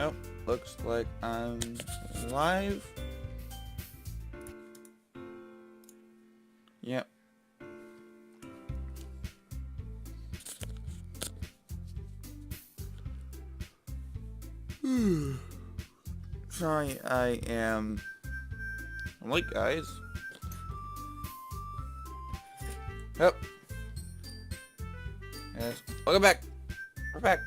Oh, looks like I'm live. Yep. Sorry, I am late, guys. Yep. Yes. Welcome back. We're back.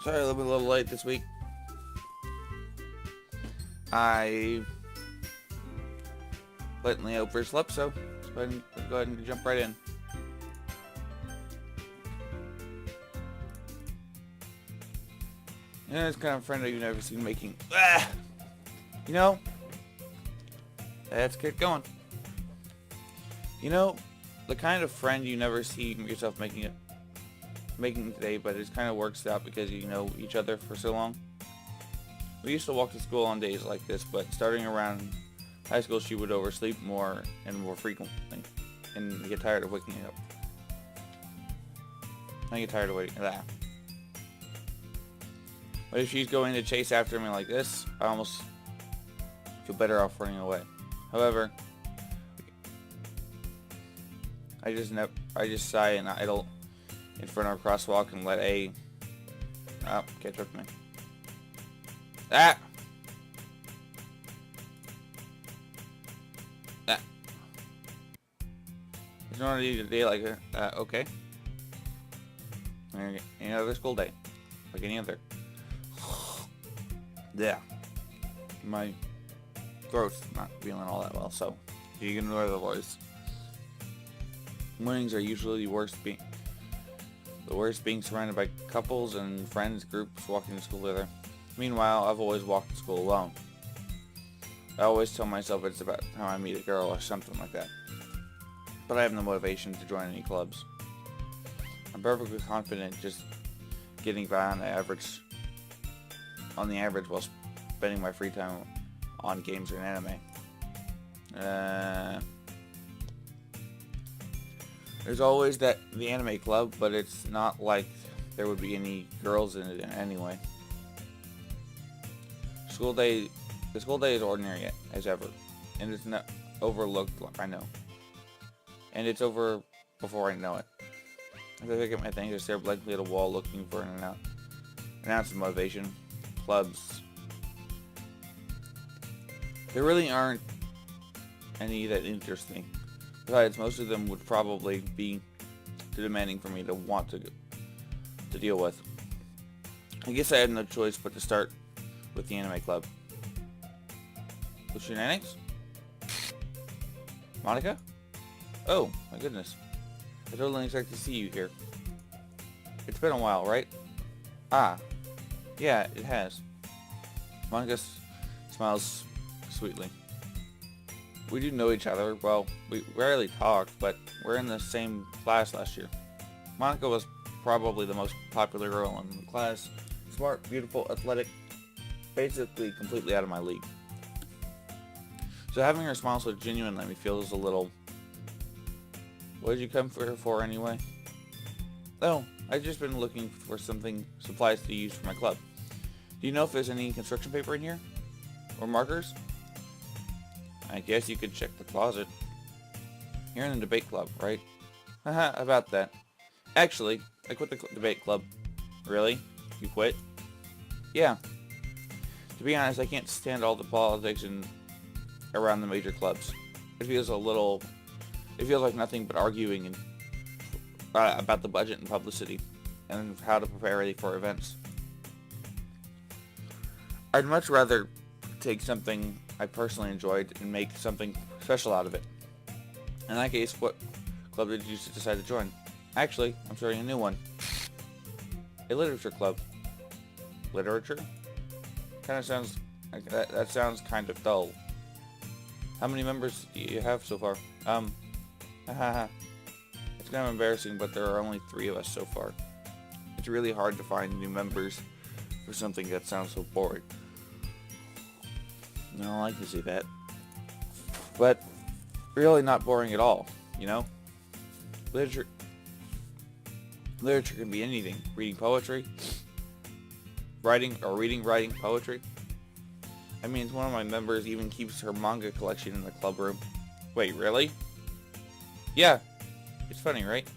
Sorry, a little late this week. I blatantly overslept, so let's go ahead and jump right in. Yeah, it's kind of a friend that you've never seen making. You know, let's get going. You know, the kind of friend you never see yourself making today, but it kind of works out because you know each other for so long. We used to walk to school on days like this, but starting around high school, she would oversleep more and more frequently, and get tired of waking up. I get tired of waiting. But if she's going to chase after me like this, I almost feel better off running away. However, I just sigh and idle in front of a crosswalk and let catch up to me. Ah! It's not a day like okay. Any other school day, like any other. Yeah, my throat's not feeling all that well, so you can ignore the voice. Mornings are usually the worst, being surrounded by couples and friends groups walking to school together. Meanwhile, I've always walked to school alone. I always tell myself it's about how I meet a girl or something like that. But I have no motivation to join any clubs. I'm perfectly confident just getting by on the average while spending my free time on games and anime. There's always the anime club, but it's not like there would be any girls in it anyway. The school day is ordinary as ever, and it's not overlooked. I know, and it's over before I know it. As I pick up my things, I stare blankly at a wall, looking for an ounce of motivation. Clubs. There really aren't any that interest me. Besides, most of them would probably be too demanding for me to want to deal with. I guess I had no choice but to start with the anime club. Shenanigans? Monica? Oh, my goodness. I totally didn't expect to see you here. It's been a while, right? Ah, yeah, it has. Monica smiles sweetly. We do know each other. Well, we rarely talk, but we're in the same class last year. Monica was probably the most popular girl in the class. Smart, beautiful, athletic, basically completely out of my league. So having her smile so genuine let me feel a little... What did you come here for anyway? Oh, I've just been looking for supplies to use for my club. Do you know if there's any construction paper in here? Or markers? I guess you could check the closet. You're in the debate club, right? Haha, about that. Actually, I quit the debate club. Really? You quit? Yeah. To be honest, I can't stand all the politics around the major clubs. It feels like nothing but arguing about the budget and publicity, and how to prepare for events. I'd much rather take something I personally enjoyed and make something special out of it. In that case, what club did you decide to join? Actually, I'm starting a new one. A literature club. Literature? Kind of sounds like that sounds kind of dull. How many members do you have so far? It's kind of embarrassing, but there are only 3 of us so far. It's really hard to find new members for something that sounds so boring. I don't like to see that. But really not boring at all, you know? Literature can be anything. Reading poetry, writing poetry. I mean, one of my members even keeps her manga collection in the club room. Wait, really? Yeah. It's funny, right?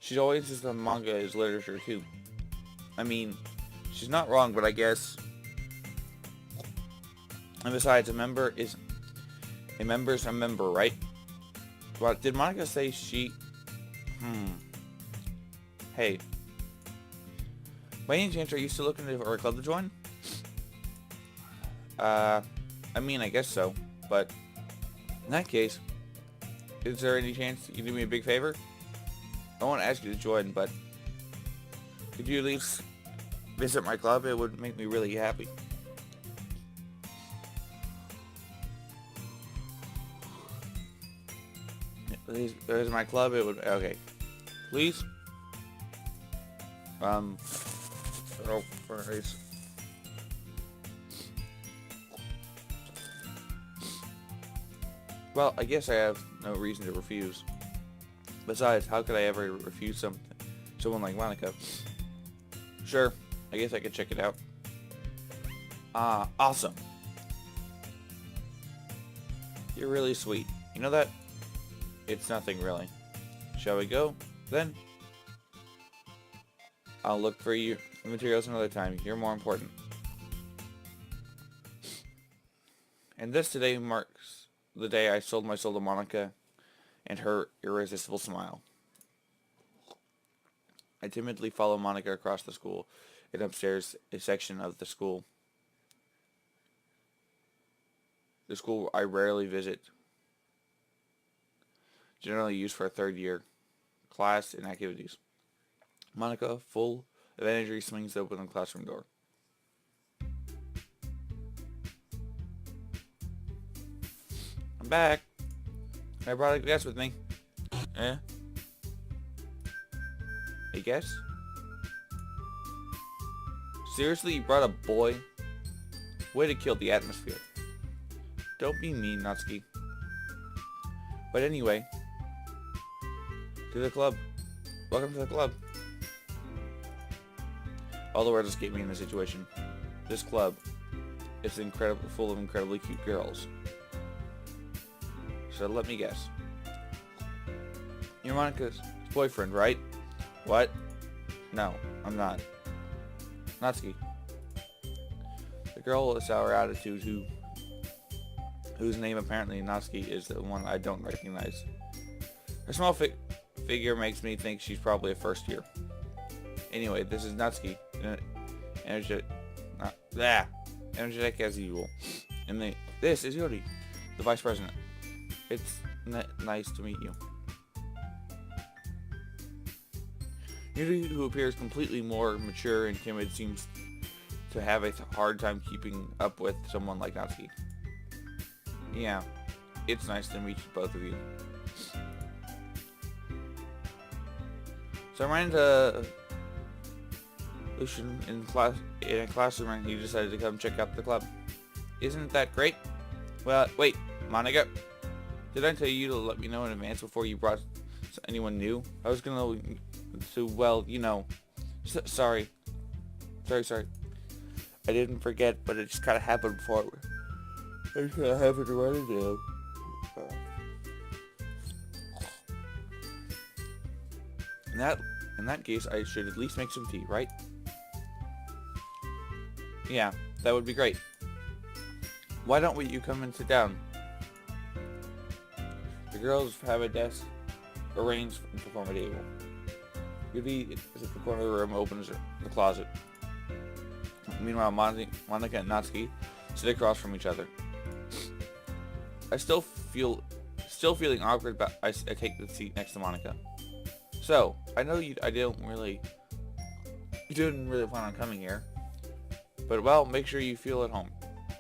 She always says that manga is literature too. I mean, she's not wrong, but I guess. And besides, a member's a member, right? But did Monica say she? Hey. By any chance, are you still looking for a club to join? I mean, I guess so. But in that case, is there any chance you can do me a big favor? I won't ask you to join, but could you at least visit my club? It would make me really happy. Please, there's my club. It would okay. Please. Oh, Christ. Well, I guess I have no reason to refuse. Besides, how could I ever refuse someone like Monica? Sure, I guess I could check it out. Awesome. You're really sweet. You know that? It's nothing really. Shall we go, then? I'll look for you the materials another time. You're more important. And this today marks the day I sold my soul to Monica and her irresistible smile. I timidly follow Monica across the school and upstairs a section of the school. The school I rarely visit. Generally used for a third year class and activities. Monica, full of energy, swings open the classroom door. I'm back. I brought a guest with me. A guest? Seriously, you brought a boy? Way to kill the atmosphere. Don't be mean, Natsuki. But anyway, to the club. Welcome to the club. All the words escape me in this situation. This club is full of incredibly cute girls. So let me guess. You're Monica's boyfriend, right? What? No, I'm not. Natsuki. The girl with a sour attitude whose name apparently Natsuki is the one I don't recognize. Her small figure makes me think she's probably a first year. Anyway, this is Natsuki. Energetic as usual. And this is Yuri, the vice president. It's nice to meet you. Yuri, who appears completely more mature and timid, seems to have a hard time keeping up with someone like Natsuki. Yeah, it's nice to meet both of you. So I ran into Lucian in a classroom and he decided to come check out the club. Isn't that great? Well, wait, Monica. Did I tell you to let me know in advance before you brought anyone new? I was gonna well, you know. Sorry. I didn't forget, but it just kind of happened before. I just kind of happened to write it down. In that case, I should at least make some tea, right? Yeah, that would be great. Why don't you come and sit down? The girls have a desk arranged to form a table. Yuri is at the corner of the room, opens the closet. Meanwhile, Monica and Natsuki sit across from each other. I still feeling awkward, but I take the seat next to Monica. So, I know you didn't really plan on coming here, but well, make sure you feel at home.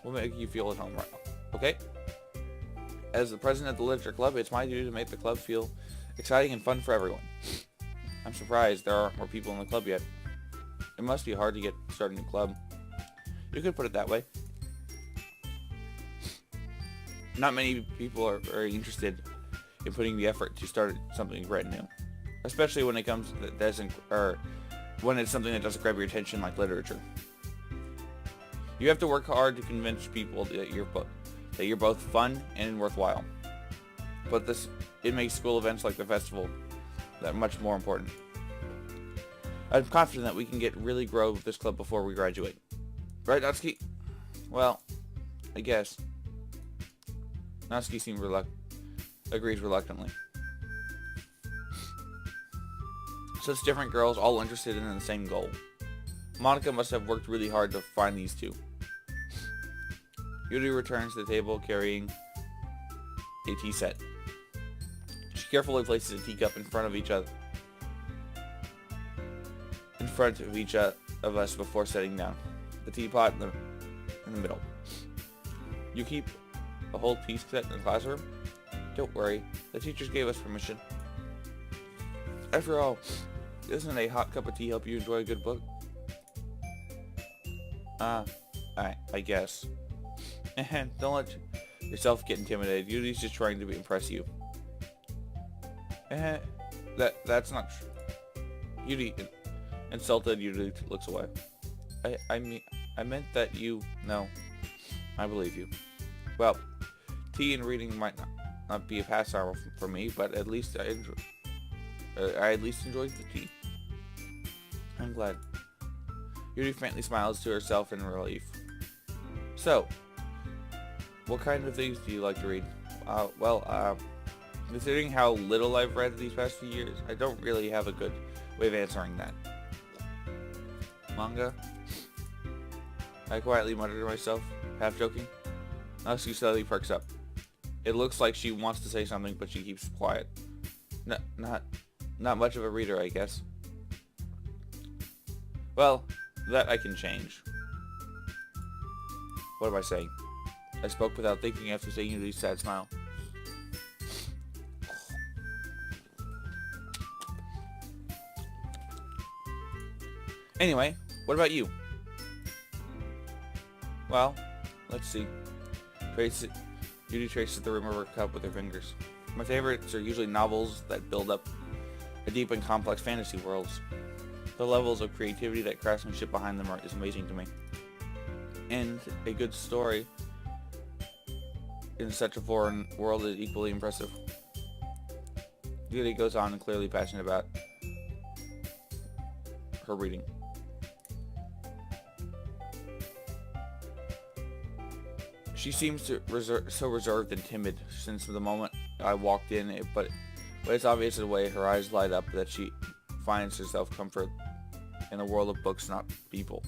We'll make you feel at home, right? Okay? As the president of the literature club, it's my duty to make the club feel exciting and fun for everyone. I'm surprised there aren't more people in the club yet. It must be hard to start a new club. You could put it that way. Not many people are very interested in putting the effort to start something brand new, especially when it comes to when it's something that doesn't grab your attention like literature. You have to work hard to convince people that you're both fun and worthwhile. But it makes school events like the festival that much more important. I'm confident that we can really grow with this club before we graduate. Right, Natsuki? Well, I guess. Natsuki agrees reluctantly. Such different girls, all interested in the same goal. Monica must have worked really hard to find these two. Yuri returns to the table carrying a tea set. She carefully places a teacup in front of each of us before setting down. The teapot in the middle. You keep a whole tea set in the classroom? Don't worry, the teachers gave us permission. After all, doesn't a hot cup of tea help you enjoy a good book? I guess. And don't let yourself get intimidated. Yuri's just trying to impress you. That's not true. Yuri, insulted, Yuri looks away. I meant that you... No, I believe you. Well, tea and reading might not be a pastime for me, but at least I at least enjoyed the tea. I'm glad. Yuri faintly smiles to herself in relief. So, what kind of things do you like to read? Considering how little I've read these past few years, I don't really have a good way of answering that. Manga? I quietly mutter to myself, half joking. Natsuki suddenly perks up. It looks like she wants to say something, but she keeps quiet. Not much of a reader, I guess. Well, that I can change. What am I saying? I spoke without thinking after saying Yuri's sad smile. Anyway, what about you? Well, let's see. Yuri traces the rim of her cup with her fingers. My favorites are usually novels that build up a deep and complex fantasy worlds. The levels of creativity that craftsmanship behind them is amazing to me. And a good story in such a foreign world is equally impressive. Yuri goes on and clearly passionate about her reading. She seems to so reserved and timid since the moment I walked in, but it's obvious the way her eyes light up that she finds herself comfort in the world of books, not people.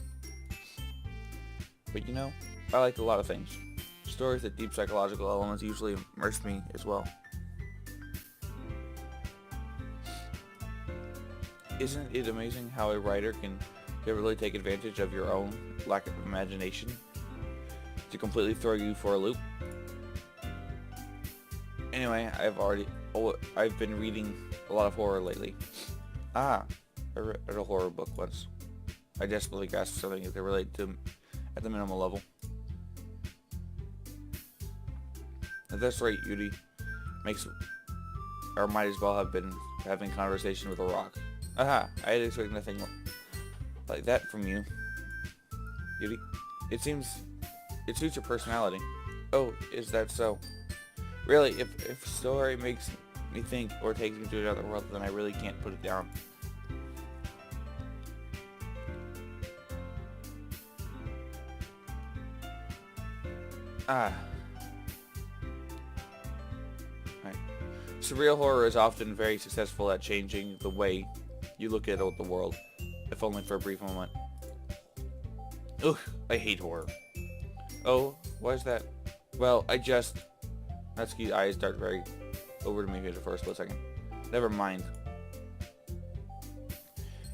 But you know, I like a lot of things. Stories with deep psychological elements usually immerse me as well. Isn't it amazing how a writer can really take advantage of your own lack of imagination to completely throw you for a loop? Anyway, I've been reading a lot of horror lately. I read a horror book once. I desperately grasped something that could relate to at the minimal level. At this rate, Yuri might as well have been having conversation with a rock. I had expected nothing like that from you, Yuri. It suits your personality. Oh, is that so? Really, if a story makes me think or takes me to another world, then I really can't put it down. Right. Surreal horror is often very successful at changing the way you look at the world, if only for a brief moment. Ugh, I hate horror. Oh, why is that? Well, Natsuki's eyes dart very over to me here for a split second. Never mind.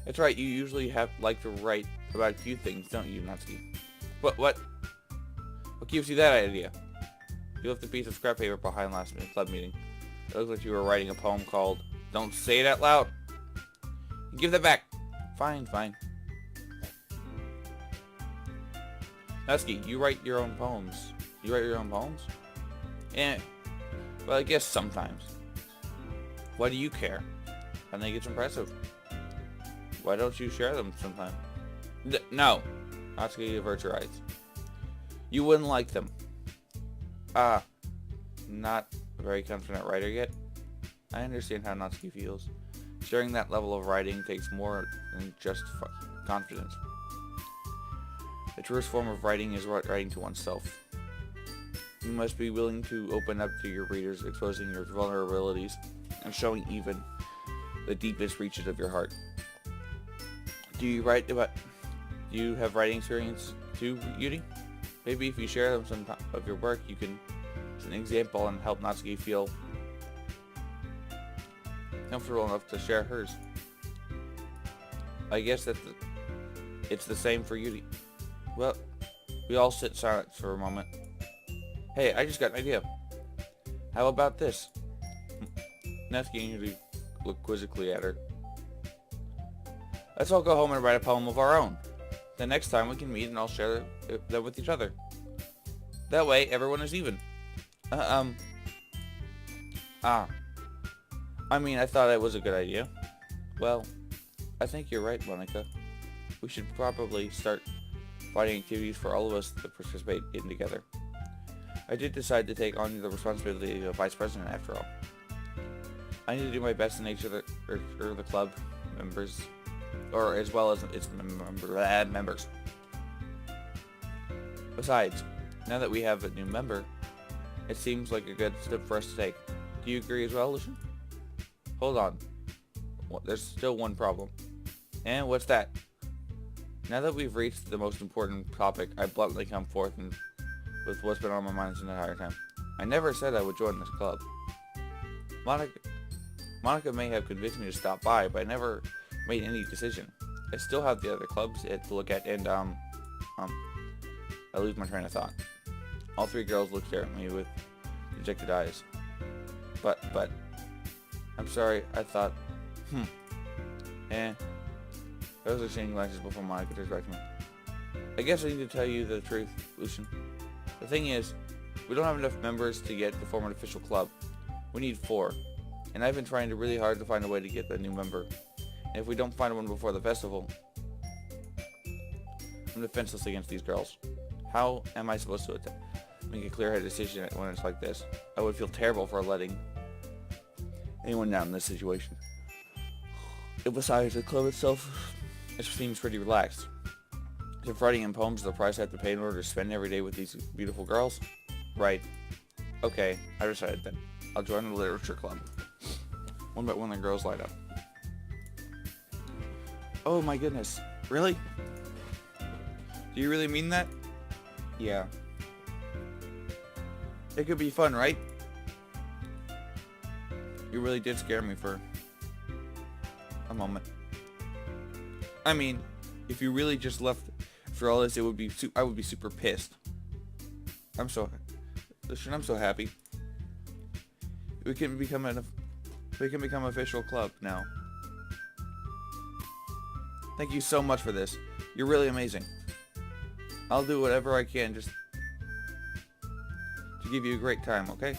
That's right, you usually like to write about cute things, don't you, Natsuki? What gives you that idea? You left a piece of scrap paper behind last club meeting. It looks like you were writing a poem called Don't Say It Out Loud. Give that back. Fine. Natsuki, you write your own poems. You write your own poems? Yeah. Well, I guess sometimes. Why do you care? I think it's impressive. Why don't you share them sometime? No. Natsuki averts her eyes. You wouldn't like them. Ah. Not a very confident writer yet. I understand how Natsuki feels. Sharing that level of writing takes more than just confidence. The truest form of writing is writing to oneself. You must be willing to open up to your readers, exposing your vulnerabilities, and showing even the deepest reaches of your heart. Do you have writing experience too, Yuri? Maybe if you share some of your work, you can set an example and help Natsuki feel comfortable enough to share hers. I guess that it's the same for Yuri. Well, we all sit silent for a moment. Hey, I just got an idea. How about this? Natsuki and Yuri look quizzically at her. Let's all go home and write a poem of our own. The next time we can meet and all share them with each other. That way, everyone is even. I mean, I thought it was a good idea. Well, I think you're right, Monica. We should probably start finding activities for all of us to participate in together. I did decide to take on the responsibility of vice president after all. I need to do my best in each of the club members, or as well as its members. Besides, now that we have a new member, it seems like a good step for us to take. Do you agree as well, Lucian? Hold on. Well, there's still one problem. And what's that? Now that we've reached the most important topic, I bluntly come forth with what's been on my mind this entire time. I never said I would join this club. Monica may have convinced me to stop by, but I never made any decision. I still have the other clubs to look at, and I lose my train of thought. All three girls looked at me with dejected eyes. But, I'm sorry, I thought, Those are exchanging glances before Monica turns back to me. I guess I need to tell you the truth, Lucian. The thing is, we don't have enough members to form an official club. We need 4. And I've been trying really hard to find a way to get a new member. And if we don't find one before the festival, I'm defenseless against these girls. How am I supposed to make a clear-headed decision when it's like this? I would feel terrible for letting anyone down in this situation. And besides, the club itself, it seems pretty relaxed. If writing in poems is the price I have to pay in order to spend every day with these beautiful girls? Right. Okay, I decided then. I'll join the literature club. One by one the girls light up. Oh my goodness. Really? Do you really mean that? Yeah. It could be fun, right? You really did scare me for a moment. I mean, if you really just left for all this, I would be super pissed. I'm so happy. We can become official club now. Thank you so much for this. You're really amazing. I'll do whatever I can just to give you a great time, okay?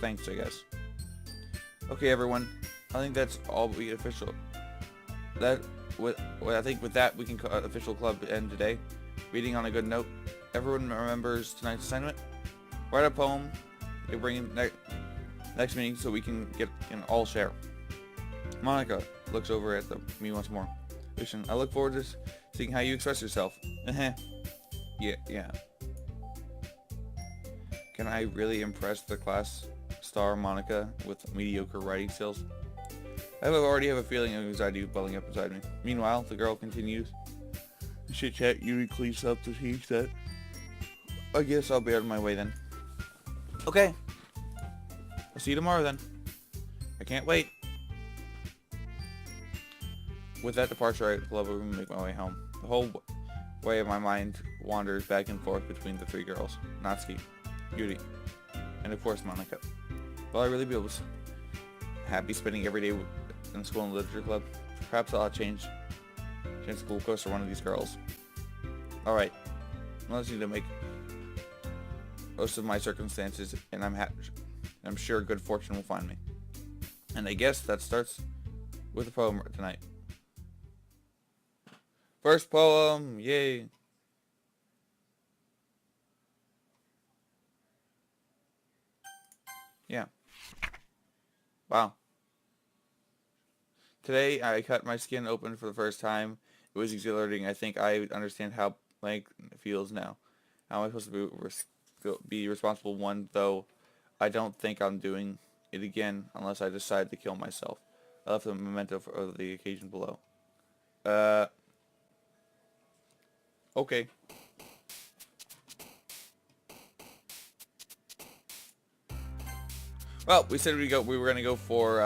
Thanks, I guess. Okay, everyone. I think that's all we official. I think with that we can call official club end today. Meeting on a good note. Everyone remembers tonight's assignment. Write a poem. You bring in next meeting so we can all share. Monica looks over at me once more. Lucian, I look forward to seeing how you express yourself. Yeah. Can I really impress the class star Monica with mediocre writing skills? I already have a feeling of anxiety bubbling up inside me. Meanwhile, the girl continues. The chit chat Yuri cleans up to teach that. I guess I'll be out of my way then. Okay. I'll see you tomorrow then. I can't wait. With that departure, I love to make my way home. The whole way my mind wanders back and forth between the 3 girls. Natsuki, Yuri, and of course Monica. Will I really be able to happy spending every day in school and literature club? Perhaps I'll change school course for one of these girls. Alright. I just need to make most of my circumstances, and I'm sure good fortune will find me. And I guess that starts with the poem tonight. First poem, yay. Yeah. Wow. Today I cut my skin open for the first time. It was exhilarating. I think I understand how blank feels now. How am I supposed to be responsible one, though I don't think I'm doing it again unless I decide to kill myself. I left a memento for the occasion below. Uh, okay. Well, we said we were gonna go for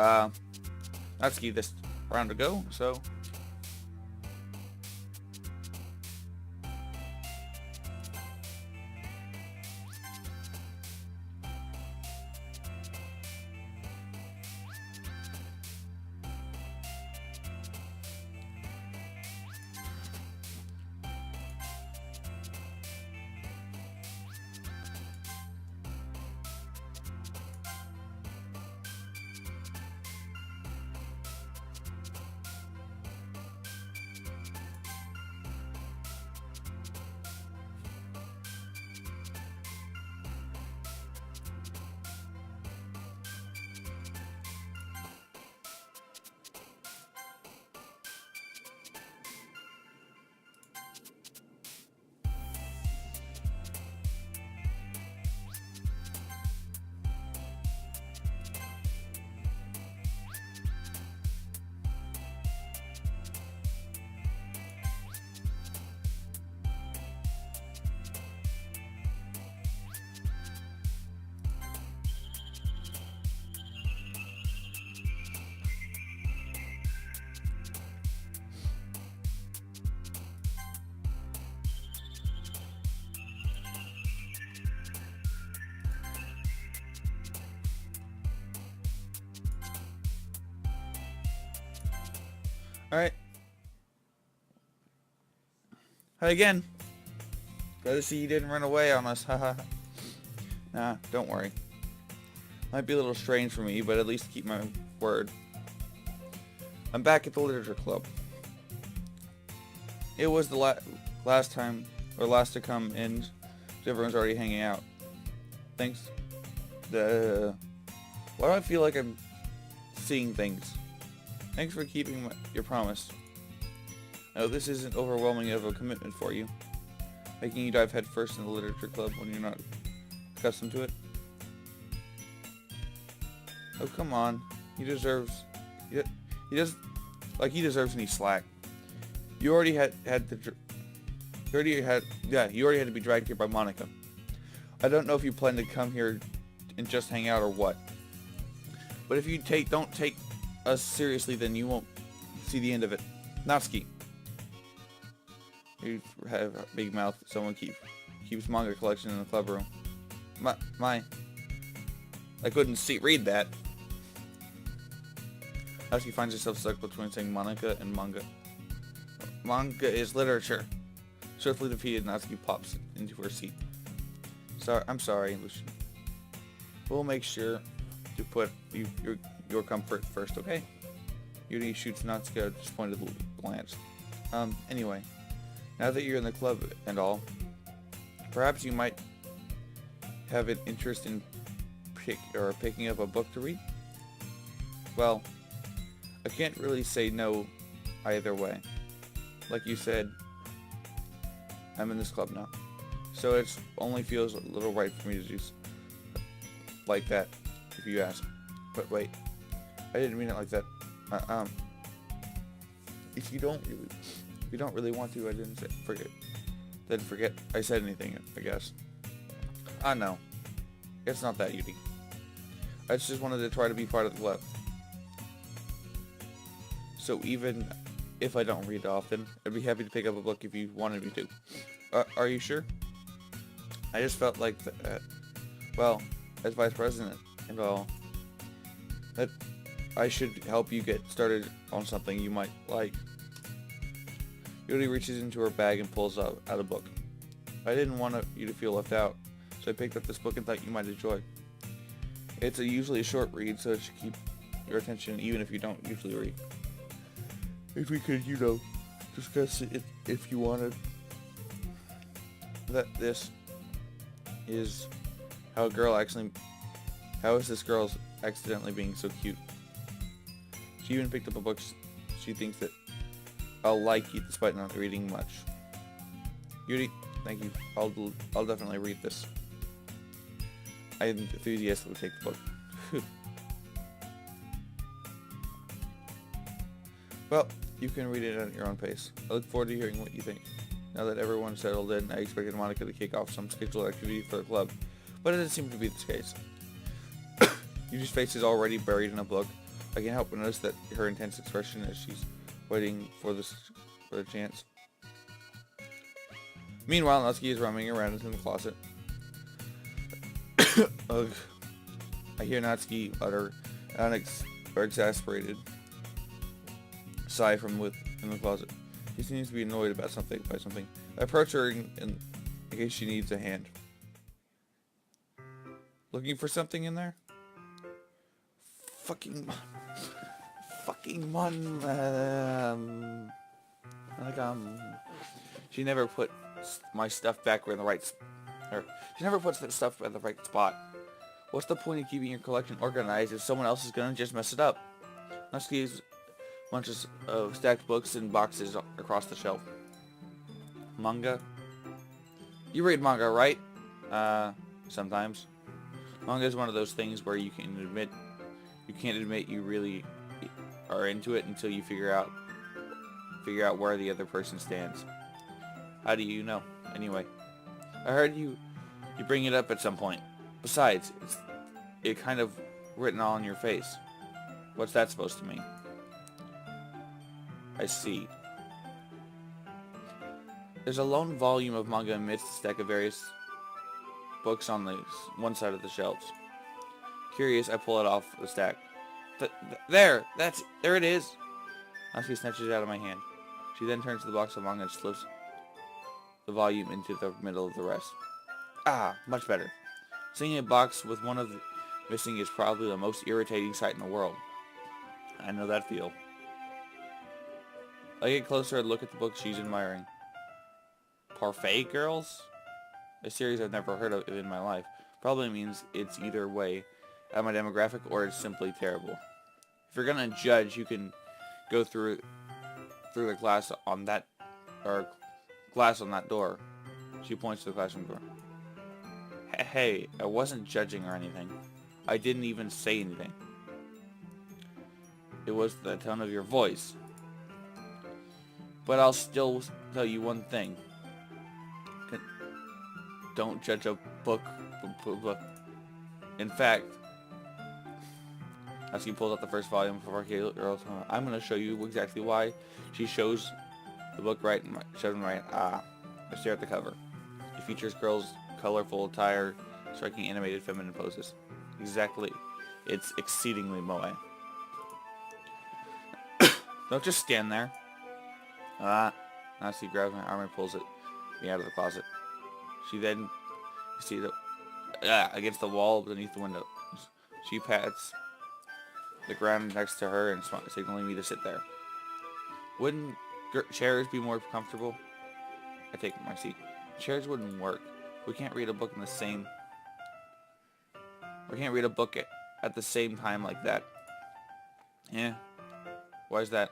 Natsuki this round to go, so alright. Hi again. Glad to see you didn't run away on us, haha. Nah, don't worry. Might be a little strange for me, but at least keep my word. I'm back at the literature club. It was the last to come in, so everyone's already hanging out. Thanks. Why do I feel like I'm seeing things? Thanks for keeping your promise. No, this isn't overwhelming of a commitment for you. Making you dive headfirst in the literature club when you're not accustomed to it. Oh, come on. He deserves any slack. You already had to be dragged here by Monica. I don't know if you plan to come here and just hang out or what. But if you don't take us seriously, then you won't see the end of it. Natsuki. You have a big mouth. Someone keeps manga collection in the club room. I couldn't read that. Natsuki finds herself stuck between saying Monica and manga. Manga is literature. Swiftly defeated, Natsuki pops into her seat. I'm sorry, Lucian. We'll make sure to put your comfort first, okay? Yuri shoots Natsuki a disappointed glance. Anyway, now that you're in the club and all, perhaps you might have an interest in picking up a book to read? Well, I can't really say no either way. Like you said, I'm in this club now. So it only feels a little right for me to do like that, if you ask. But wait, I didn't mean it like that. If you don't really want to, I didn't forget I said anything, I guess. I know. It's not that, Yuri. I just wanted to try to be part of the club. So even if I don't read often, I'd be happy to pick up a book if you wanted me to. Are you sure? I just felt like that, well, as vice president and all, that I should help you get started on something you might like. Yuri reaches into her bag and pulls out a book. I didn't want you to feel left out, so I picked up this book and thought you might enjoy. It's usually a short read, so it should keep your attention even if you don't usually read. If we could, discuss it if you wanted. That this is how is this girl's accidentally being so cute? She even picked up a book she thinks that I'll like it despite not reading much. Yuri, thank you. I'll definitely read this. I enthusiastically take the book. Well, you can read it at your own pace. I look forward to hearing what you think. Now that everyone's settled in, I expected Monica to kick off some scheduled activity for the club, but it doesn't seem to be the case. Yuri's face is already buried in a book. I can't help but notice that her intense expression as she's waiting for the chance. Meanwhile, Natsuki is roaming around in the closet. Ugh. I hear Natsuki utter an exasperated sigh from within the closet. She seems to be annoyed by something. I approach her in case she needs a hand. Looking for something in there? Fucking she never put my stuff back in the right, she never puts that stuff in the right spot. What's the point of keeping your collection organized if someone else is gonna just mess it up? Natsuki's bunches of stacked books and boxes across the shelf. Manga? You read manga, right? Sometimes. Manga is one of those things where you can't admit you really are into it until you figure out where the other person stands. How do you know? Anyway, I heard you bring it up at some point. Besides, it's kind of written all on your face. What's that supposed to mean? I see. There's a lone volume of manga amidst a stack of various books on the one side of the shelves. Curious, I pull it off the stack. There it is. Natsuki snatches it out of my hand. She then turns to the box of manga and slips the volume into the middle of the rest. Ah, much better. Seeing a box with one of the missing is probably the most irritating sight in the world. I know that feel. I get closer and look at the book she's admiring. Parfait Girls? A series I've never heard of in my life. Probably means it's either way at my demographic or it's simply terrible. If you're gonna judge, you can go through the glass on that door. She points to the classroom door. Hey, I wasn't judging or anything. I didn't even say anything. It was the tone of your voice. But I'll still tell you one thing. Don't judge a book. In fact, as he pulls out the first volume of our girls, I'm going to show you exactly why. She shows the book right. I stare at the cover. It features girls' colorful attire, striking animated feminine poses. Exactly. It's exceedingly moe. Don't just stand there. Natsuki grabs my arm and pulls me out of the closet. She then, you see against the wall beneath the window. She pats the ground next to her and signaling me to sit there. Wouldn't chairs be more comfortable? I take my seat. Chairs wouldn't work. We can't read a book at the same time like that. Yeah. Why is that?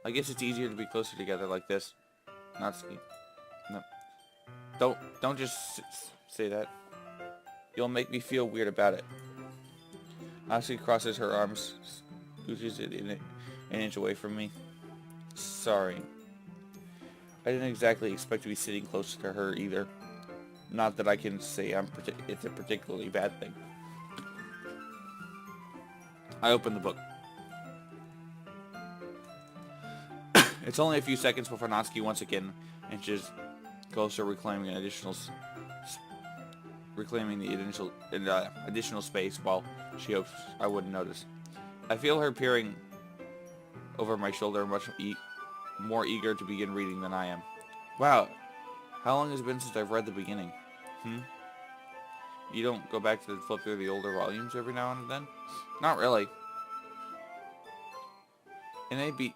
I guess it's easier to be closer together like this. Natsuki. No. Don't just say that. You'll make me feel weird about it. Natsuki crosses her arms, scooches it an inch away from me. Sorry. I didn't exactly expect to be sitting close to her either. Not that I can say it's a particularly bad thing. I open the book. It's only a few seconds before Natsuki once again inches closer, reclaiming the additional space while she hopes I wouldn't notice. I feel her peering over my shoulder, much more eager to begin reading than I am. Wow, how long has it been since I've read the beginning? You don't go back to flip through the older volumes every now and then? Not really. It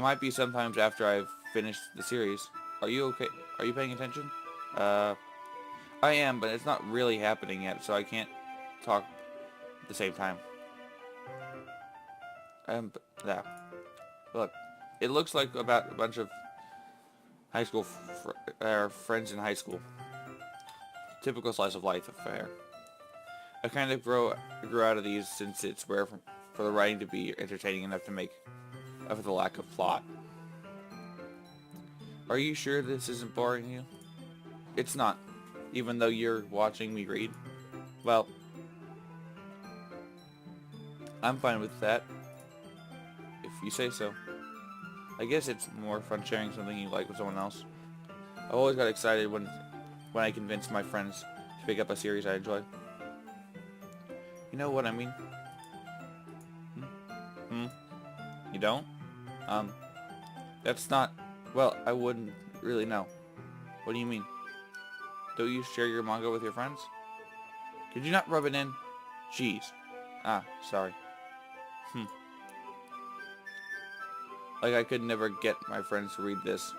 might be sometimes after I've finish the series. Are you okay? Are you paying attention? I am, but it's not really happening yet, so I can't talk at the same time. Yeah. Look, it looks like about a bunch of high school friends in high school. Typical slice of life affair. I kind of grew out of these since it's rare for the writing to be entertaining enough to make up for the lack of plot. Are you sure this isn't boring you? It's not, even though you're watching me read. Well, I'm fine with that, if you say so. I guess it's more fun sharing something you like with someone else. I always got excited when I convinced my friends to pick up a series I enjoy. You know what I mean? You don't? That's not... Well, I wouldn't really know. What do you mean? Don't you share your manga with your friends? Could you not rub it in? Jeez. Ah, sorry. Like I could never get my friends to read this.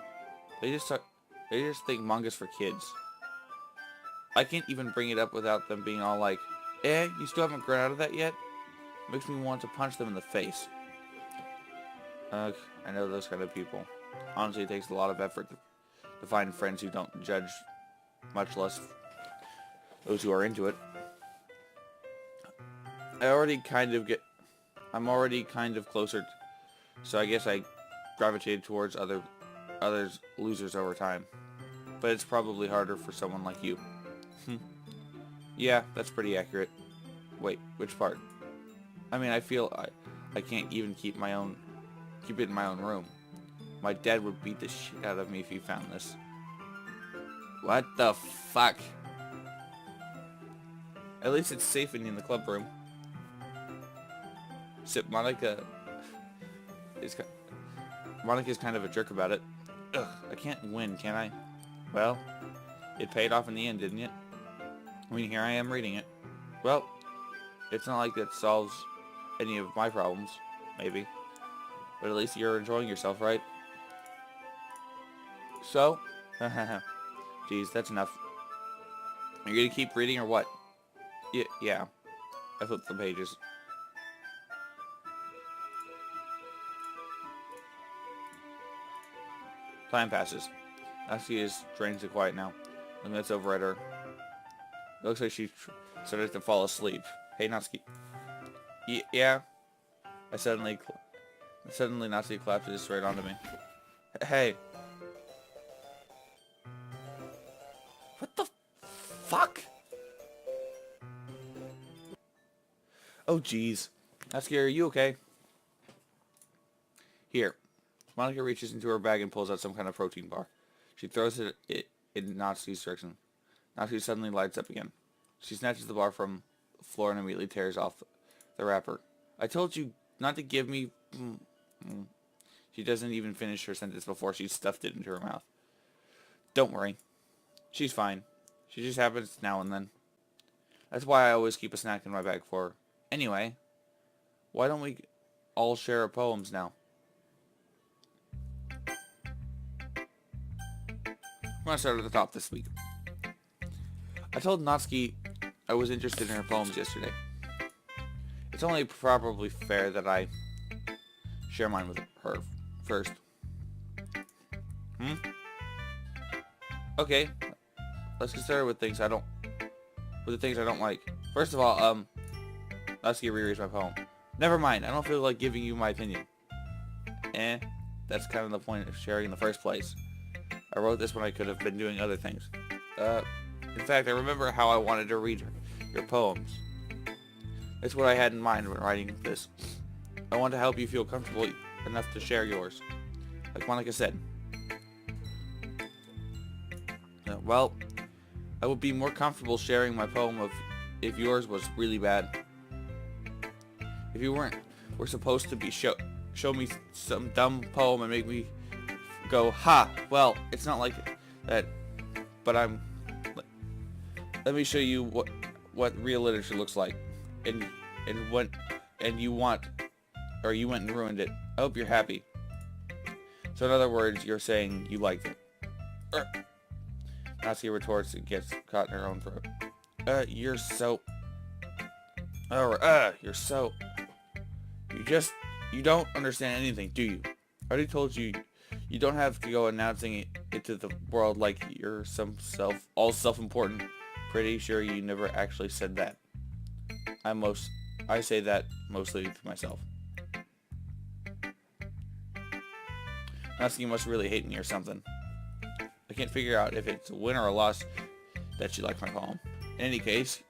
They just think manga's for kids. I can't even bring it up without them being all like, you still haven't grown out of that yet? Makes me want to punch them in the face. I know those kind of people. Honestly, it takes a lot of effort to find friends who don't judge, much less those who are into it. I'm already kind of closer, so I guess I gravitated towards others losers over time. But it's probably harder for someone like you. Yeah, that's pretty accurate. Wait, which part? I mean, I feel I can't even keep it in my own room. My dad would beat the shit out of me if he found this. What the fuck? At least it's safe in the club room. Monica's kind of a jerk about it. Ugh, I can't win, can I? Well, it paid off in the end, didn't it? I mean, here I am reading it. Well, it's not like that solves any of my problems, maybe. But at least you're enjoying yourself, right? So? Jeez, that's enough. Are you gonna keep reading or what? Yeah. I flipped the pages. Time passes. Natsuki is strangely quiet now. Looking that's over at her. It looks like she started to fall asleep. Hey, Natsuki. Yeah? Suddenly Natsuki collapses right onto me. Hey. What the fuck? Oh, jeez. Natsuki, are you okay? Here. Monica reaches into her bag and pulls out some kind of protein bar. She throws it in Natsuki's direction. Natsuki suddenly lights up again. She snatches the bar from the floor and immediately tears off the wrapper. I told you not to give me... She doesn't even finish her sentence before she stuffed it into her mouth. Don't worry. She's fine. She just happens now and then. That's why I always keep a snack in my bag for her. Anyway, why don't we all share our poems now? I'm going to start at the top this week. I told Natsuki I was interested in her poems yesterday. It's only probably fair that I share mine with her first. Okay. Let's get started with the things I don't like. First of all, Natsuki rereads my poem. Never mind, I don't feel like giving you my opinion. That's kind of the point of sharing in the first place. I wrote this when I could have been doing other things. In fact, I remember how I wanted to read your poems. That's what I had in mind when writing this. I want to help you feel comfortable enough to share yours. Like Monica said. Well, I would be more comfortable sharing my poem if yours was really bad. If you were supposed to be show me some dumb poem and make me go, ha, well, it's not like that, but let me show you what real literature looks like, and you went and ruined it. I hope you're happy. So in other words, you're saying you liked it. Natsuki retorts and gets caught in her own throat. You're so... you're so... You don't understand anything, do you? I already told you, you don't have to go announcing it to the world like you're all self-important. Pretty sure you never actually said that. I say that mostly to myself. Natsuki must really hate me or something. I can't figure out if it's a win or a loss that she likes my poem. In any case,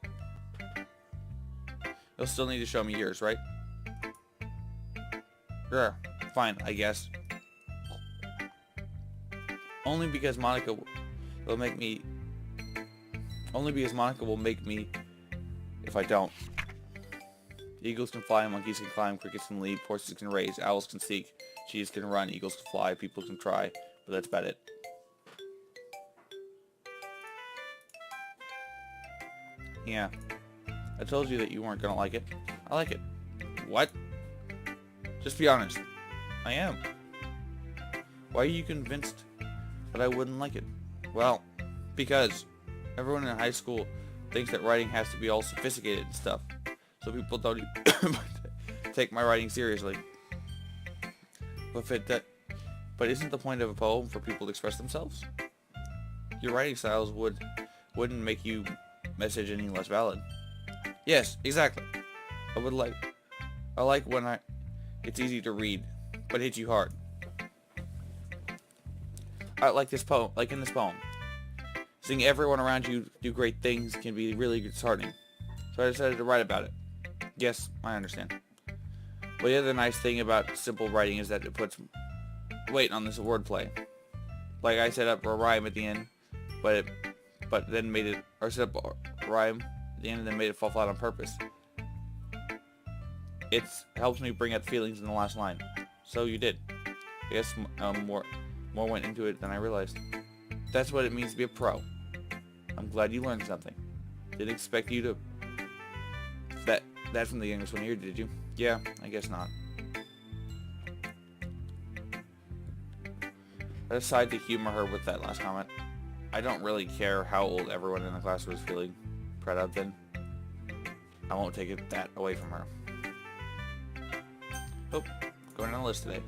you'll still need to show me yours, right? Sure, fine, I guess. Only because Monica will make me if I don't. Eagles can fly, monkeys can climb, crickets can leap, horses can race, owls can seek, cheese can run, eagles can fly, people can try, but that's about it. Yeah. I told you that you weren't gonna like it. I like it. What? Just be honest. I am. Why are you convinced that I wouldn't like it? Well, because everyone in high school thinks that writing has to be all sophisticated and stuff. So people don't take my writing seriously. But isn't the point of a poem for people to express themselves? Your writing styles wouldn't make you message any less valid. Yes, exactly. I like when it's easy to read, but hits you hard. I like this poem, like in this poem. Seeing everyone around you do great things can be really disheartening. So I decided to write about it. Yes, I understand. But the other nice thing about simple writing is that it puts weight on this wordplay. Like I set up a rhyme at the end, but then made it, or set up a rhyme at the end and then made it fall flat on purpose. It helps me bring out the feelings in the last line. So you did. I guess more went into it than I realized. That's what it means to be a pro. I'm glad you learned something. Didn't expect you to... That from the youngest one here, did you? Yeah, I guess not. I decided to humor her with that last comment. I don't really care how old everyone in the class was feeling proud of then. I won't take that away from her. Oh, going on the list today.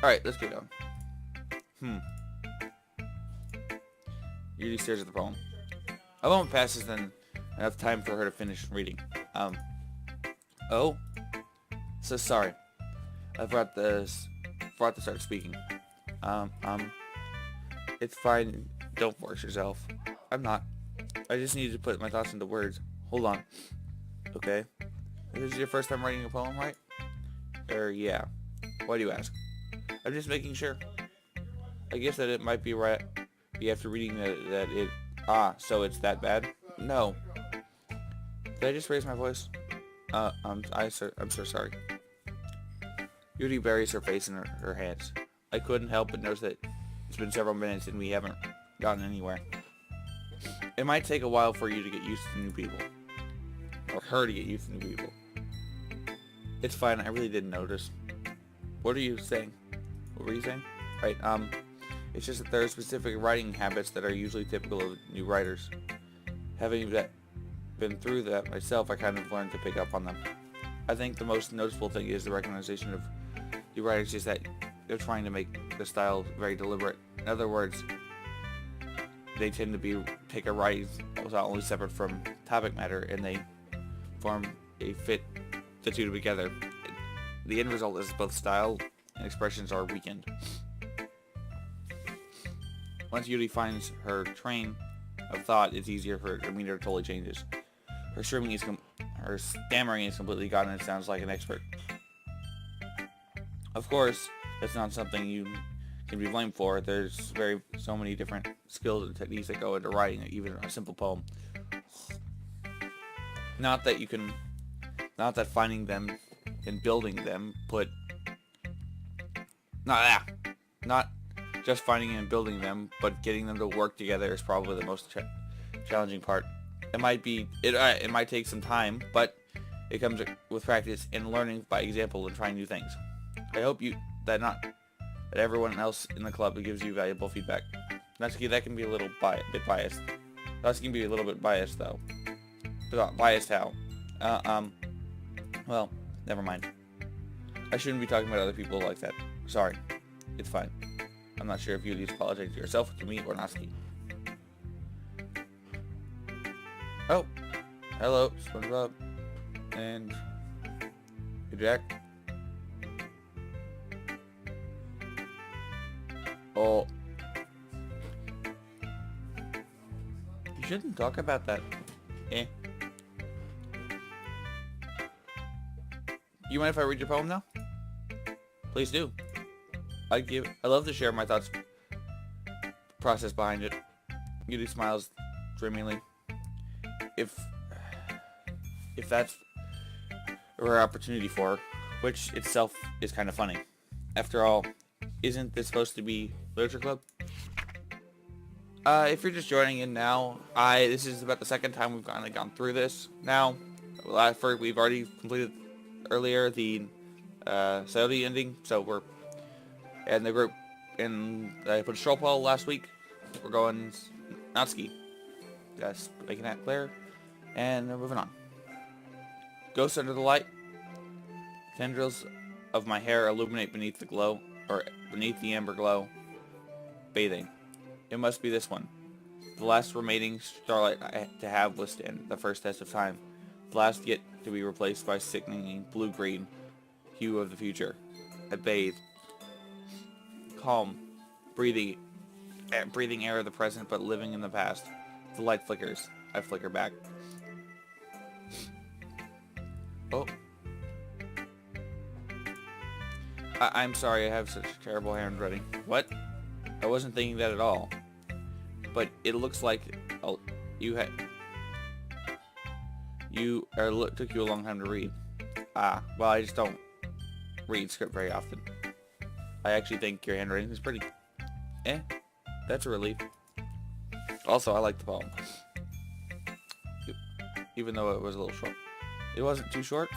Alright, let's get going. Yuri stares at the poem. A moment passes, then enough time for her to finish reading. Oh? So sorry. I forgot to start speaking. It's fine. Don't force yourself. I'm not. I just needed to put my thoughts into words. Hold on. Okay. This is your first time writing a poem, right? Yeah. Why do you ask? I'm just making sure. I guess that it might be right after reading that it... so it's that bad? No. Did I just raise my voice? I'm so sorry. Yuri buries her face in her hands. I couldn't help but notice that it's been several minutes and we haven't gotten anywhere. It might take a while for you to get used to new people. Or her to get used to new people. It's fine, I really didn't notice. What are you saying? What were you saying? Right, it's just that there are specific writing habits that are usually typical of new writers. Having been through that myself, I kind of learned to pick up on them. I think the most noticeable thing is the recognition of new writers is that they're trying to make the style very deliberate. In other words, they tend to take a writing style only separate from topic matter, and they fit the two together. The end result is both style and expressions are weakened. Once Yuri finds her train of thought, it's easier for her demeanor totally changes. Her stammering is completely gone and it sounds like an expert. Of course, that's not something you can be blamed for. There's so many different skills and techniques that go into writing even a simple poem. Not that finding them and building them not just finding and building them, but getting them to work together is probably the most challenging part. It might take some time, but It comes with practice and learning by example and trying new things. I hope that everyone else in the club gives you valuable feedback. Natsuki, that can be a little bit biased. Natsuki can be a little bit biased though. But biased how? Well, never mind. I shouldn't be talking about other people like that. Sorry. It's fine. I'm not sure if you need to apologize to yourself, to me, or Natsuki. Oh. Hello, SpongeBob. And... Hey, Jack. Oh. You shouldn't talk about that. Eh. You mind if I read your poem now? Please do. I love to share my thoughts process behind it. Yuri smiles dreamingly. If that's a rare opportunity for her, which itself is kind of funny. After all, isn't this supposed to be literature club? If you're just joining in now, this is about the second time we've gone through this. Now, we've already completed earlier the Saudi ending, so we're in the group. And I put a straw poll last week. We're going Natsuki. Just making that clear. And we're moving on. Ghosts under the light. Tendrils of my hair illuminate beneath the glow, or beneath the amber glow. Bathing. It must be this one. The last remaining starlight to have will stand the first test of time. The last yet to be replaced by sickening blue-green hue of the future. I bathe. Calm. Breathing air of the present, but living in the past. The light flickers. I flicker back. Oh. I'm sorry I have such terrible handwriting. What? I wasn't thinking that at all. But it looks like took you a long time to read. Well, I just don't read script very often. I actually think your handwriting is pretty. That's a relief. Also, I like the poem. Even though it was a little short. It wasn't too short.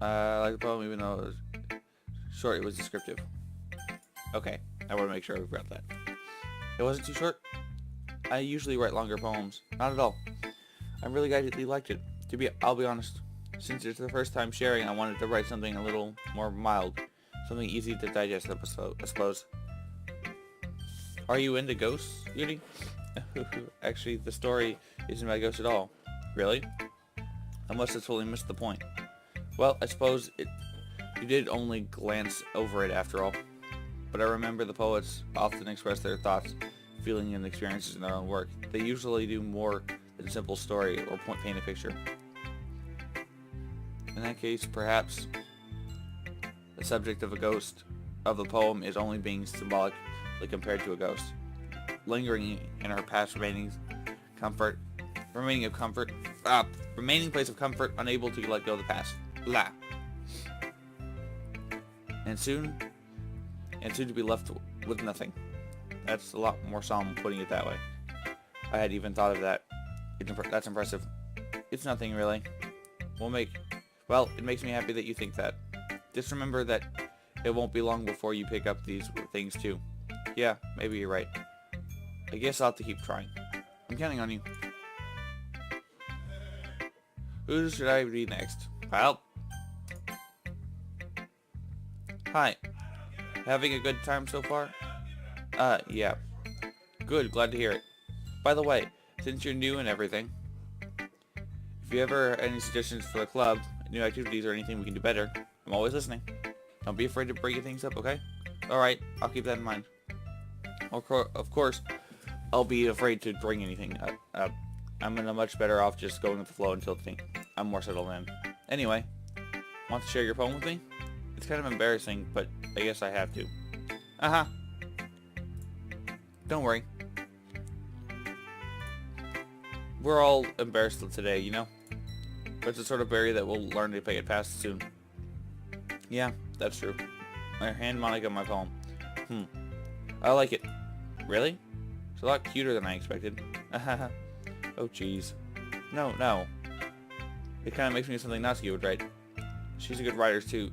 I like the poem even though it was short, it was descriptive. Okay, I want to make sure we've got that. It wasn't too short. I usually write longer poems. Not at all. I'm really glad you liked it. I'll be honest. Since it's the first time sharing, I wanted to write something a little more mild. Something easy to digest, I suppose. Are you into ghosts, Yuri? Actually, the story isn't about ghosts at all. Really? I must have totally missed the point. Well, I suppose you did only glance over it after all. But I remember the poets often express their thoughts, feelings, and experiences in their own work. They usually do more than a simple story or paint a picture. In that case, perhaps the subject of the poem is only being symbolically compared to a ghost, lingering in her past remaining place of comfort, unable to let go of the past. Blah. And soon to be left with nothing. That's a lot more solemn putting it that way. I hadn't even thought of that. That's impressive. It's nothing really. Well, it makes me happy that you think that. Just remember that it won't be long before you pick up these things too. Yeah, maybe you're right. I guess I'll have to keep trying. I'm counting on you. Who should I read next? Well. Hi. Having a good time so far? Yeah. Good, glad to hear it. By the way, since you're new and everything, if you ever have any suggestions for the club, new activities, or anything we can do better, I'm always listening. Don't be afraid to bring things up, okay? Alright, I'll keep that in mind. Of course, I'll be afraid to bring anything up. I'm much better off just going with the flow until I'm more settled in. Anyway, want to share your poem with me? It's kind of embarrassing, but I guess I have to. Uh-huh. Don't worry. We're all embarrassed today, you know? But it's the sort of barrier that we'll learn to get past soon. Yeah, that's true. I hand Monica my poem. I like it. Really? It's a lot cuter than I expected. Oh, jeez. No. It kind of makes me something Natsuki would write. She's a good writer too.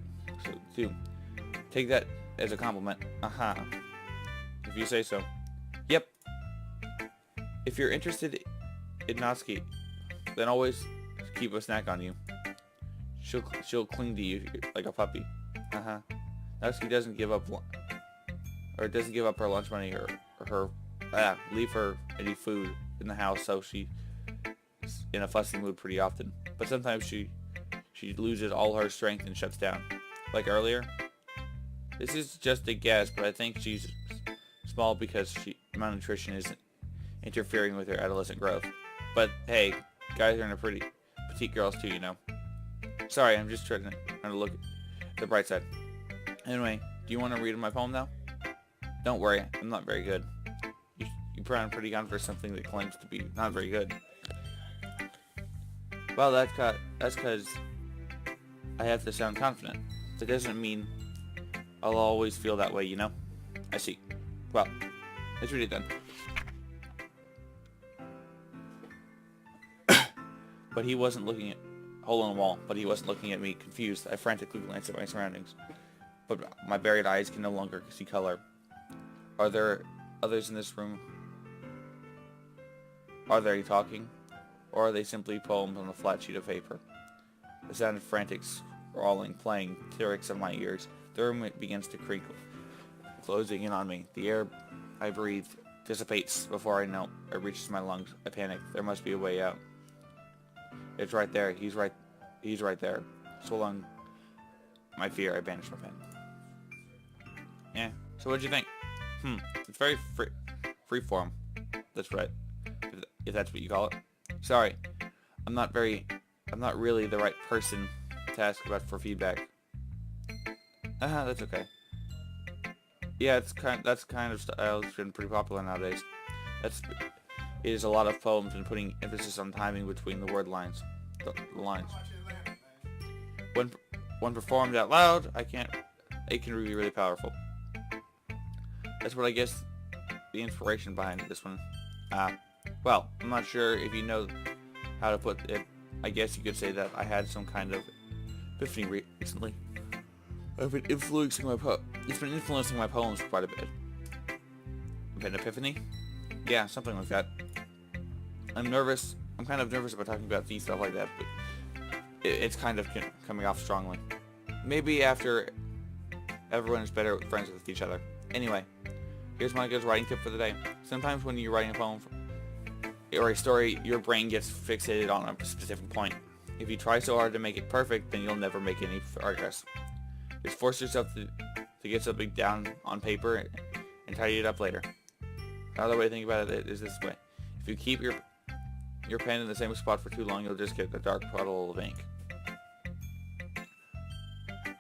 Take that as a compliment. Aha. If you say so. Yep. If you're interested in Natsuki, then always keep a snack on you. She'll cling to you like a puppy. Uh-huh. Natsuki doesn't give up her lunch money or leave her any food in the house, so she's in a fussy mood pretty often. But sometimes she loses all her strength and shuts down. Like earlier. This is just a guess, but I think she's small because malnutrition isn't interfering with her adolescent growth. But hey, guys are into pretty petite girls too, you know. Sorry, I'm just trying to look at the bright side. Anyway, do you want to read my poem now? Don't worry, I'm not very good. You put on pretty gun for something that claims to be not very good. Well, that's because I have to sound confident. That doesn't mean I'll always feel that way, you know? I see. Well, let's read it then. But he wasn't looking at... Hole in the wall. But he wasn't looking at me, confused. I frantically glanced at my surroundings. But my buried eyes can no longer see color. Are there others in this room? Are they talking? Or are they simply poems on a flat sheet of paper? The sound of frantic scrawling playing lyrics in my ears. The room begins to crinkle, closing in on me. The air I breathe dissipates before I know it reaches my lungs. I panic. There must be a way out. It's right there. He's right there. Swallowing my fear, I banish my pen. Yeah. So what'd you think? It's very freeform. That's right. If that's what you call it. Sorry, I'm not really the right person to ask about for feedback. That's okay. Yeah, that's kind of style has been pretty popular nowadays. It is a lot of poems and putting emphasis on timing between the word lines, the lines. When performed out loud, it can be really powerful. That's what I guess the inspiration behind this one. Well, I'm not sure if you know how to put it. I guess you could say that I had some kind of epiphany recently. It's been influencing my poems quite a bit. An epiphany? Yeah, something like that. I'm kind of nervous about talking about these stuff like that, but it's kind of coming off strongly. Maybe after everyone is better friends with each other. Anyway, here's my good writing tip for the day. Sometimes when you're writing a poem or a story, your brain gets fixated on a specific point. If you try so hard to make it perfect, then you'll never make any progress. Just force yourself to get something down on paper and tidy it up later. Another way to think about it is this way. If you keep your pen in the same spot for too long, you'll just get a dark puddle of ink.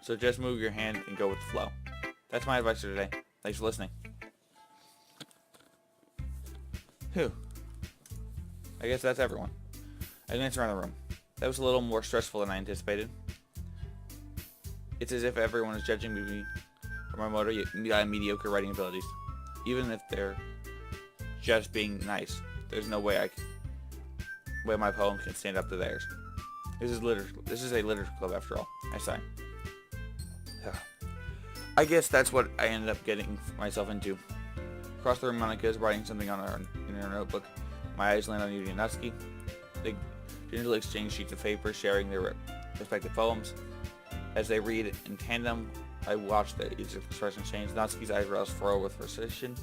So just move your hand and go with the flow. That's my advice for today. Thanks for listening. Whew. I guess that's everyone. I glanced around the room. That was a little more stressful than I anticipated. It's as if everyone is judging me for my mediocre writing abilities. Even if they're just being nice, there's no way my poems can stand up to theirs. This is a literature club after all. I sigh. I guess that's what I ended up getting myself into. Across the room, Monica is writing something in her notebook. My eyes land on Yuji and Natsuki. They gingerly exchange sheets of paper, sharing their respective poems. As they read in tandem, I watch each expression change. Natsuki's eyebrows furrow with precision.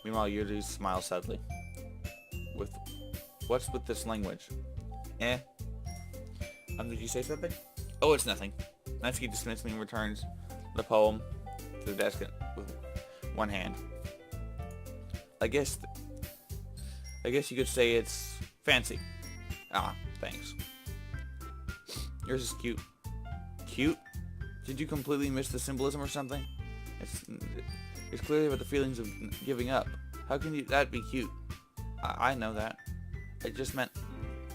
Meanwhile, Yuji smiles sadly. What's with this language? Did you say something? Oh, it's nothing. Natsuki dismissively returns the poem to the desk with one hand. I guess you could say it's fancy. Thanks. Yours is cute. Cute? Did you completely miss the symbolism or something? It's clearly about the feelings of giving up. How can that be cute? I know that. I just meant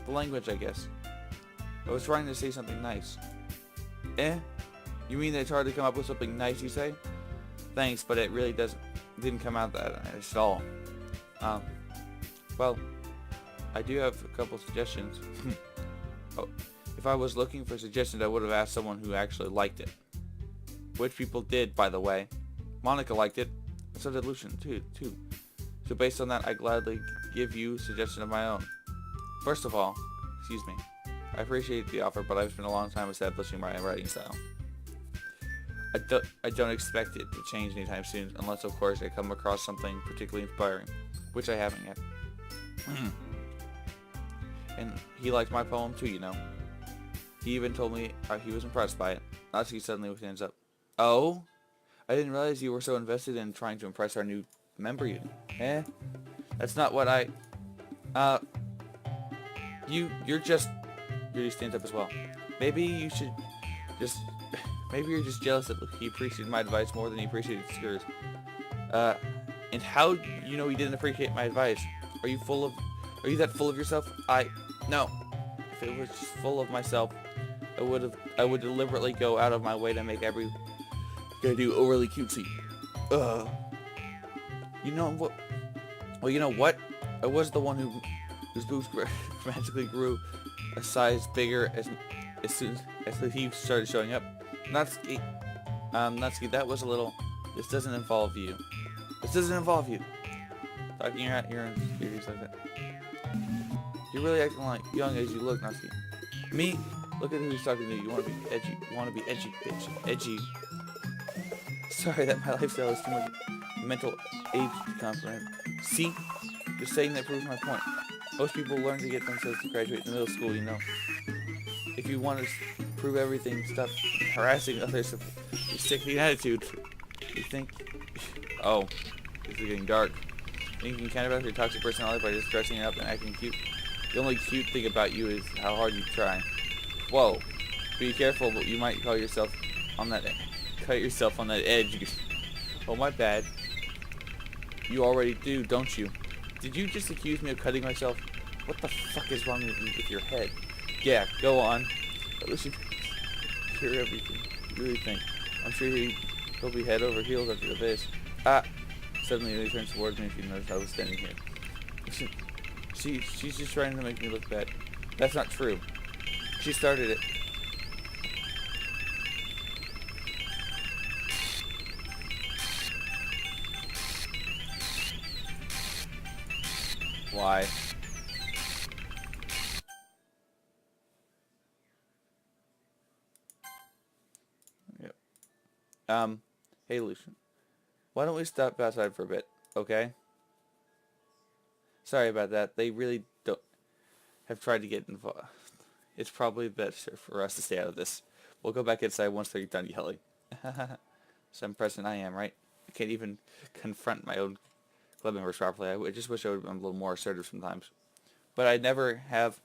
the language, I guess. I was trying to say something nice. You mean it's hard to come up with something nice, you say? Thanks, but it really didn't come out that nice at all. Well, I do have a couple suggestions. Oh, If I was looking for suggestions, I would have asked someone who actually liked it. Which people did, by the way. Monica liked it. So did Lucian, too. So based on that, I gladly give you a suggestion of my own. First of all, excuse me, I appreciate the offer, but I've spent a long time establishing my writing style. I don't expect it to change anytime soon, unless of course I come across something particularly inspiring, which I haven't yet. And he liked my poem too, you know. He even told me he was impressed by it. Natsuki suddenly with hands up. Oh? I didn't realize you were so invested in trying to impress our new member unit. That's not what I... You're just... Yuri stands up as well. Maybe you should just... Maybe you're just jealous that he appreciated my advice more than he appreciated yours. And how you know he didn't appreciate my advice? Are you that full of yourself? No. If it was just full of myself, I would deliberately go out of my way to make every gonna do overly cutesy. You know what? Well, you know what? I was the one whose boobs magically grew a size bigger as soon as he started showing up. Natsuki, that was a little... This doesn't involve you. Talking your hat here and serious like that. You're really acting like young as you look, Natsuki. Me? Look at who's talking to you. You want to be edgy. Bitch. Edgy. Sorry that my lifestyle is too much mental age to comprehend. See? Just saying that proves my point. Most people learn to get themselves to graduate in middle school, you know. If you want to prove everything, stop harassing others with your sickening attitude. You think... Oh, this is getting dark. You can counteract your toxic personality by just dressing it up and acting cute. The only cute thing about you is how hard you try. Whoa. Be careful, but you might cut yourself on that edge. Oh, my bad. You already do, don't you? Did you just accuse me of cutting myself? What the fuck is wrong with your head? Yeah, go on. At least you hear everything. You really think. I'm sure he'll be head over heels after this. Suddenly he turns towards me if you notice I was standing here. She's just trying to make me look bad. That's not true. She started it. Why? Yep. Hey Lucian. Why don't we step outside for a bit, okay? Sorry about that. They really have tried to get involved. It's probably better for us to stay out of this. We'll go back inside once they're done yelling. Some person I am, right? I can't even confront my own club members properly. I just wish I would have been a little more assertive sometimes. But I never have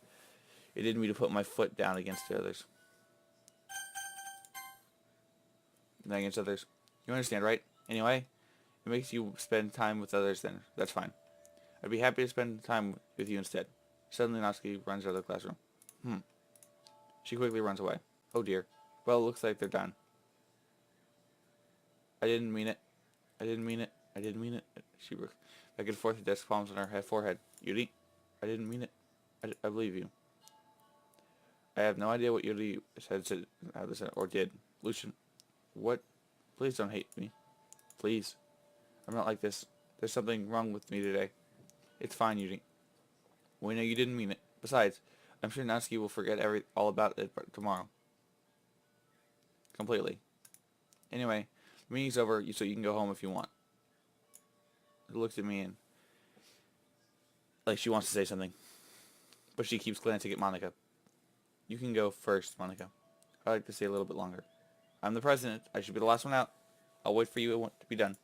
it in me to put my foot down against the others. Not against others. You understand, right? Anyway, it makes you spend time with others, then that's fine. I'd be happy to spend time with you instead. Suddenly Natsuki runs out of the classroom. She quickly runs away. Oh dear. Well, it looks like they're done. I didn't mean it. She worked back and forth with desk palms on her forehead. Yuri, I didn't mean it. I believe you. I have no idea what Yuri said or did. Lucian, what? Please don't hate me. Please. I'm not like this. There's something wrong with me today. It's fine, Yuri. We know you didn't mean it. Besides, I'm sure Natsuki will forget all about it tomorrow. Completely. Anyway, the meeting's over, so you can go home if you want. She looks at me and like she wants to say something, but she keeps glancing at Monica. You can go first, Monica. I'd like to stay a little bit longer. I'm the president. I should be the last one out. I'll wait for you to be done.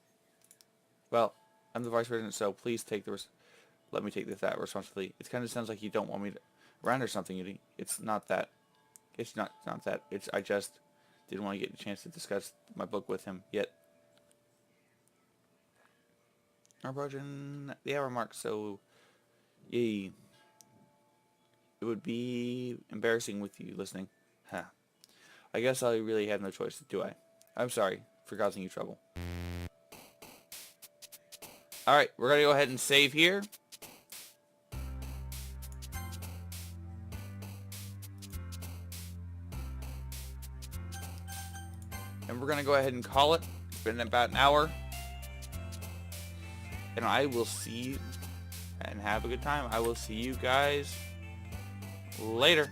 Well, I'm the vice president, so please let me take that responsibility. It kind of sounds like you don't want me to around or something, Yuri. It's not that. It's not that. I just didn't want to get a chance to discuss my book with him yet. We're approaching the hour mark, so yay. It would be embarrassing with you listening. I guess I really have no choice, do I? I'm sorry for causing you trouble. Alright, we're going to go ahead and save here. And we're going to go ahead and call it. It's been about an hour. And I will see you and have a good time. I will see you guys later.